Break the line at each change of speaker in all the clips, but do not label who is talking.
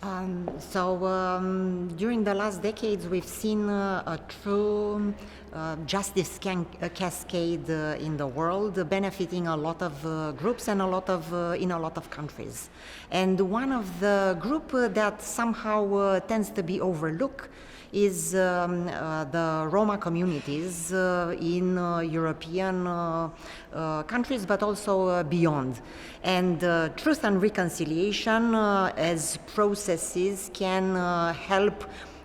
During the last decades, we've seen a true justice cascade in the world, benefiting a lot of groups and in a lot of countries. And one of the group that somehow tends to be overlooked is the Roma communities in European countries, but also beyond. And truth and reconciliation as processes can help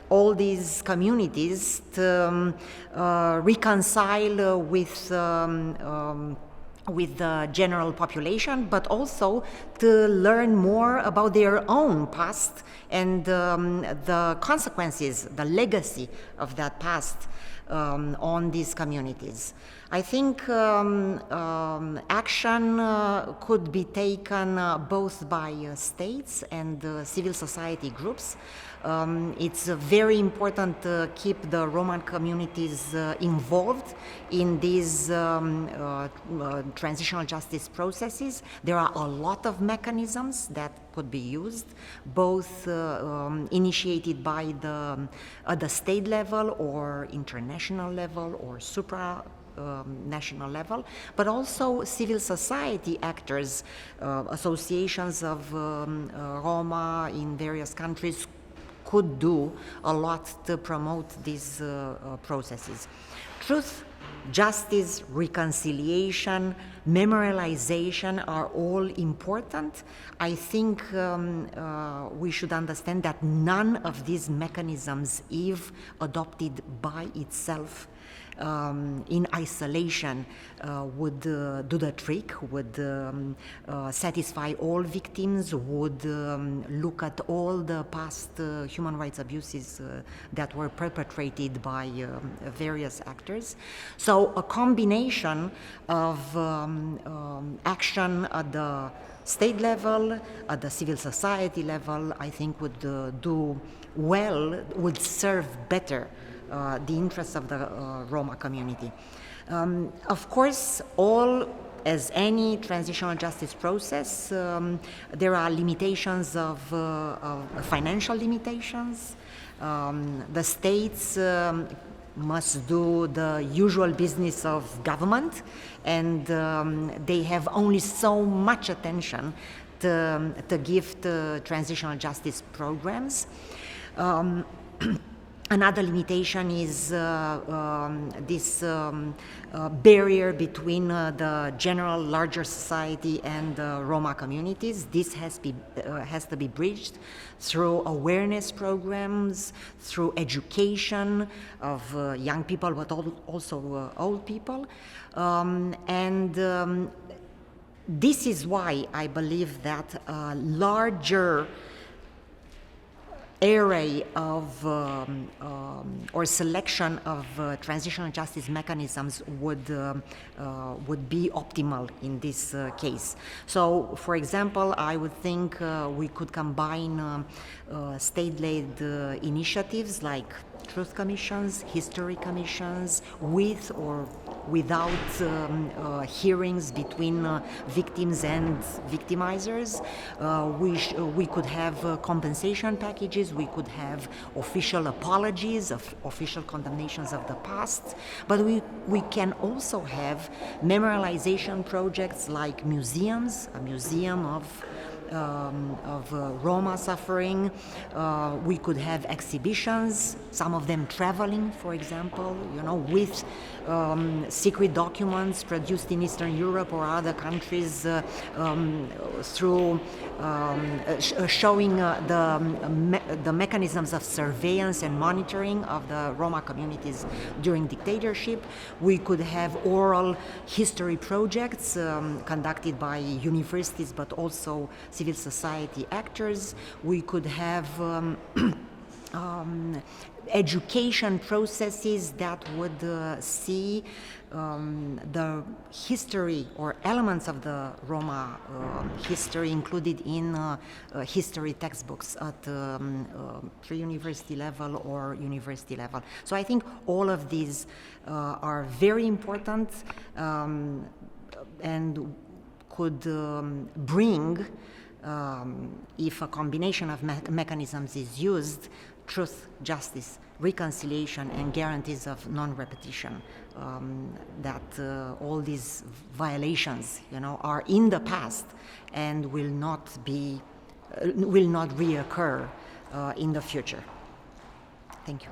all these communities to reconcile with the general population, but also to learn more about their own past and the consequences, the legacy of that past on these communities. I think action could be taken both by states and civil society groups. It's very important to keep the Roma communities involved in these transitional justice processes. There are a lot of mechanisms that could be used, both initiated by at the state level or international level or national level, but also civil society actors, associations of Roma in various countries could do a lot to promote these processes. Truth, justice, reconciliation, memorialization are all important. I think we should understand that none of these mechanisms, if adopted by itself, in isolation, would do the trick, would satisfy all victims, would look at all the past human rights abuses that were perpetrated by various actors. So a combination of action at the state level, at the civil society level, I think would do well, would serve better the interests of the Roma community. Of course, as any transitional justice process, there are limitations of financial limitations. The states must do the usual business of government, and they have only so much attention to give to transitional justice programs. Another limitation is this barrier between the general larger society and the Roma communities. This has to be bridged through awareness programs, through education of young people, but also old people. This is why I believe that a larger array of or selection of transitional justice mechanisms would be optimal in this case. So, for example, I would think we could combine state-led initiatives like truth commissions, history commissions, with or without hearings between victims and victimizers. We could have compensation packages, we could have official apologies, official condemnations of the past, but we can also have memorialization projects like museums, a museum of Roma suffering. We could have exhibitions, some of them traveling, for example, with secret documents produced in Eastern Europe or other countries through showing the mechanisms of surveillance and monitoring of the Roma communities during dictatorship. We could have oral history projects conducted by universities, but also civil society actors. We could have education processes that would see the history or elements of the Roma history included in history textbooks at pre-university level or university level. So I think all of these are very important and could bring if a combination of mechanisms is used, truth, justice, reconciliation, and guarantees of non-repetition, that all these violations, are in the past and will not reoccur in the future. Thank you.